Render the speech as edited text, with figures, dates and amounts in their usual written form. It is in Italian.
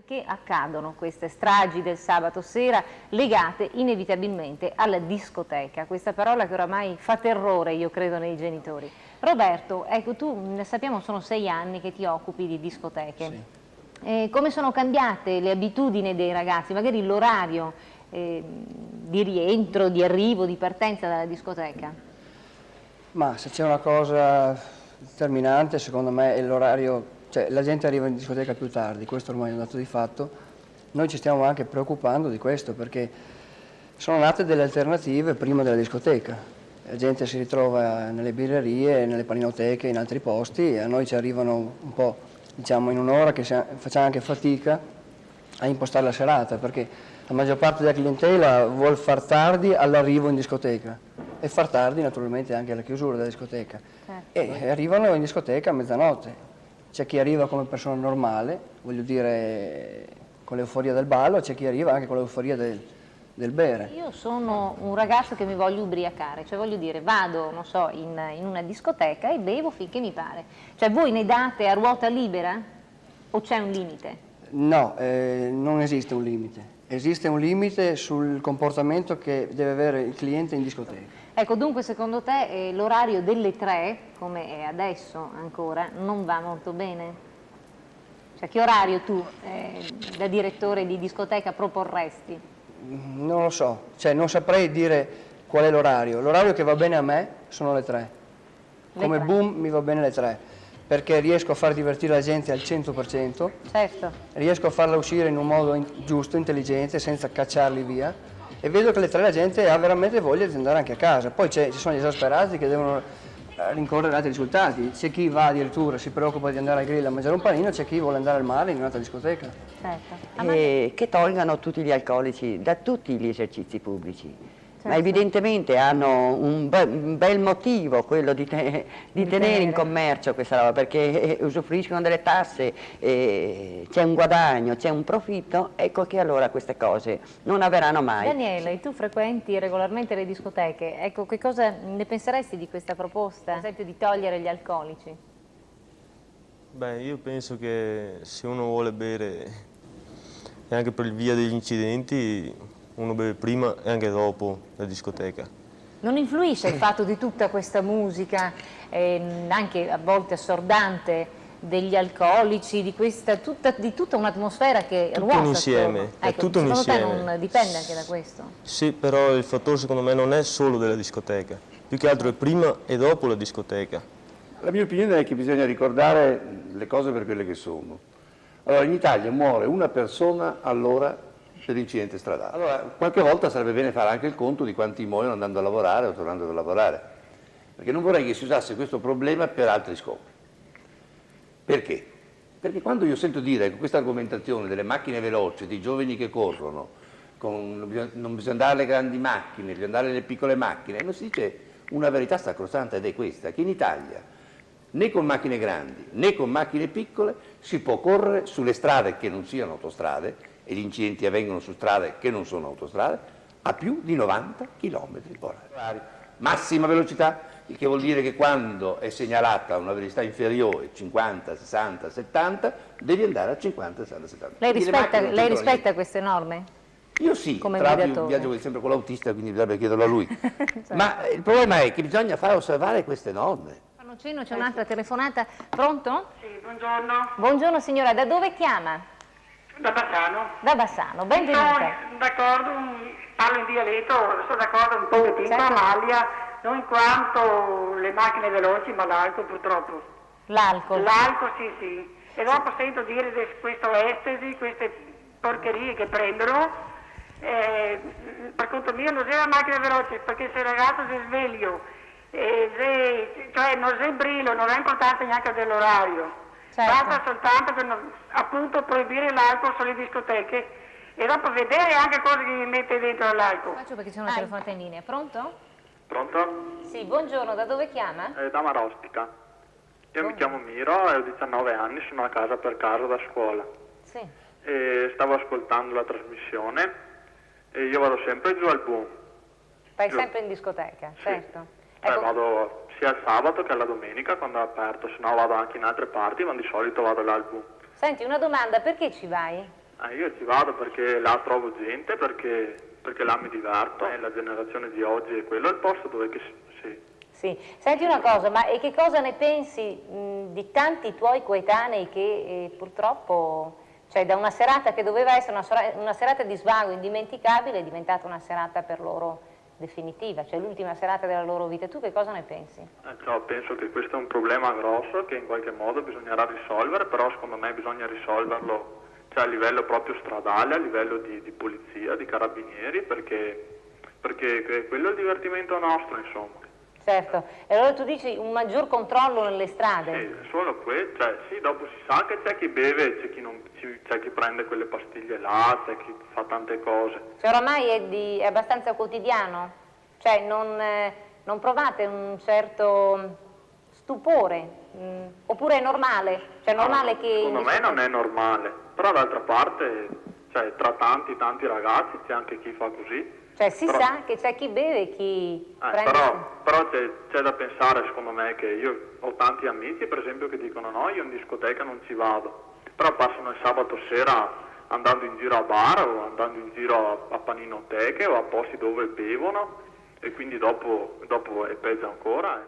Perché accadono queste stragi del sabato sera legate inevitabilmente alla discoteca, questa parola che oramai fa terrore, io credo, nei genitori. Roberto, ecco, tu sappiamo sono 6 anni che ti occupi di discoteche. Sì. Come sono cambiate le abitudini dei ragazzi, magari l'orario di rientro, di arrivo, di partenza dalla discoteca? Ma se c'è una cosa determinante, secondo me, è l'orario, cioè la gente arriva in discoteca più tardi, questo ormai è un dato di fatto. Noi ci stiamo anche preoccupando di questo perché sono nate delle alternative prima della discoteca. La gente si ritrova nelle birrerie, nelle paninoteche, in altri posti, e a noi ci arrivano un po', diciamo, in un'ora che facciamo anche fatica a impostare la serata, perché la maggior parte della clientela vuol far tardi all'arrivo in discoteca e far tardi naturalmente anche alla chiusura della discoteca. E arrivano in discoteca a mezzanotte. C'è chi arriva come persona normale, voglio dire con l'euforia del ballo, c'è chi arriva anche con l'euforia del bere. Io sono un ragazzo che mi voglio ubriacare, cioè voglio dire, vado, non so, in una discoteca e bevo finché mi pare. Cioè voi ne date a ruota libera o c'è un limite? No, non esiste un limite. Esiste un limite sul comportamento che deve avere il cliente in discoteca. Ecco, dunque secondo te l'orario delle 3, come è adesso ancora, non va molto bene? Cioè che orario tu, da direttore di discoteca, proporresti? Non lo so, cioè non saprei dire qual è l'orario. L'orario che va bene a me sono le 3. Come tre. boom mi va bene le 3, perché riesco a far divertire la gente al 100%, Certo. riesco a farla uscire in un modo giusto, intelligente, senza cacciarli via, e vedo che le 3 la gente ha veramente voglia di andare anche a casa. Poi ci sono gli esasperati che devono rincorrere altri risultati. C'è chi va addirittura, si preoccupa di andare al grill a mangiare un panino, c'è chi vuole andare al mare in un'altra discoteca. Certo. Che tolgano tutti gli alcolici da tutti gli esercizi pubblici. Ma Certo. evidentemente hanno un bel motivo quello di tenere in commercio questa roba, perché usufruiscono delle tasse, c'è un guadagno, c'è un profitto, ecco che allora queste cose non avverranno mai. Daniele, tu frequenti regolarmente le discoteche, ecco, che cosa ne penseresti di questa proposta, ad esempio di togliere gli alcolici? Beh, io penso che se uno vuole bere, e anche per via degli incidenti, uno beve prima e anche dopo la discoteca. Non influisce il fatto di tutta questa musica, anche a volte assordante, degli alcolici, di tutta un'atmosfera che Tutto ruota un insieme, attorno? è Ecco, tutto un secondo te insieme. non dipende anche da questo? Sì, però il fattore secondo me non è solo della discoteca, più che altro è prima e dopo la discoteca. La mia opinione è che bisogna ricordare le cose per quelle che sono. Allora, in Italia muore una persona all'ora per incidente stradale. Allora, qualche volta sarebbe bene fare anche il conto di quanti muoiono andando a lavorare o tornando da lavorare, perché non vorrei che si usasse questo problema per altri scopi. Perché? Perché quando io sento dire questa argomentazione delle macchine veloci, dei giovani che corrono, non bisogna andare alle grandi macchine, bisogna andare alle piccole macchine, non si dice una verità sacrosanta, ed è questa, che in Italia né con macchine grandi né con macchine piccole si può correre sulle strade che non siano autostrade, e gli incidenti avvengono su strade che non sono autostrade, a più di 90 km/h. Massima velocità, il che vuol dire che quando è segnalata una velocità inferiore, 50, 60, 70, devi andare a 50, 60, 70. Lei rispetta queste norme? Io sì, come tra l'altro guidatore. io viaggio sempre con l'autista, quindi bisogna chiederlo a lui. Certo. Ma il problema è che bisogna fare osservare queste norme. C'è un'altra telefonata. Pronto? Sì, buongiorno. Buongiorno signora, da dove chiama? Da Bassano. Da Bassano, benvenuta. Sono d'accordo, parlo in dialetto, sono d'accordo un pochettino Certo. con Amalia, non in quanto le macchine veloci, ma l'alcol purtroppo. L'alcol? L'alcol sì. E dopo sento dire di questo estasi, queste porcherie che prendono. Per conto mio non è la macchina veloce, perché se il ragazzo si sveglio, cioè non si brillo, non è importante neanche dell'orario. Certo. Basta soltanto per appunto proibire l'alcol sulle discoteche e dopo vedere anche cosa gli mette dentro l'alcol. Faccio perché c'è una telefonata in linea. Pronto? Pronto? Sì, buongiorno, da dove chiama? Da Marostica. Io mi chiamo Miro, ho 19 anni, sono a casa per caso da scuola. Sì. E stavo ascoltando la trasmissione e io vado sempre giù al boom. Vai Giù. sempre in discoteca, Sì. certo. Vado sia il sabato che la domenica quando è aperto, se no vado anche in altre parti, ma di solito vado là al boom. Senti, una domanda, perché ci vai? Io ci vado perché là trovo gente, perché là mi diverto, la generazione di oggi è quello il posto dove sì. Sì. Senti una cosa, ma e che cosa ne pensi di tanti tuoi coetanei che purtroppo, cioè da una serata che doveva essere una serata di svago indimenticabile è diventata una serata per loro definitiva, cioè l'ultima serata della loro vita. Tu che cosa ne pensi? Penso che questo è un problema grosso che in qualche modo bisognerà risolvere, però secondo me bisogna risolverlo a livello proprio stradale, a livello di polizia, di carabinieri, perché quello è il divertimento nostro, insomma. Certo, e allora tu dici un maggior controllo nelle strade? Sì, solo questo, dopo si sa che c'è chi beve, c'è chi prende quelle pastiglie là, c'è chi fa tante cose. Cioè oramai è abbastanza quotidiano? Cioè non provate un certo stupore? Oppure è normale? Cioè è normale che... Secondo me non è normale, però d'altra parte, tra tanti ragazzi c'è anche chi fa così. Cioè si sa che c'è chi beve e chi prende... Però c'è da pensare, secondo me, che io ho tanti amici, per esempio, che dicono no, io in discoteca non ci vado, però passano il sabato sera andando in giro a bar o andando in giro a paninoteche o a posti dove bevono e quindi dopo è peggio ancora.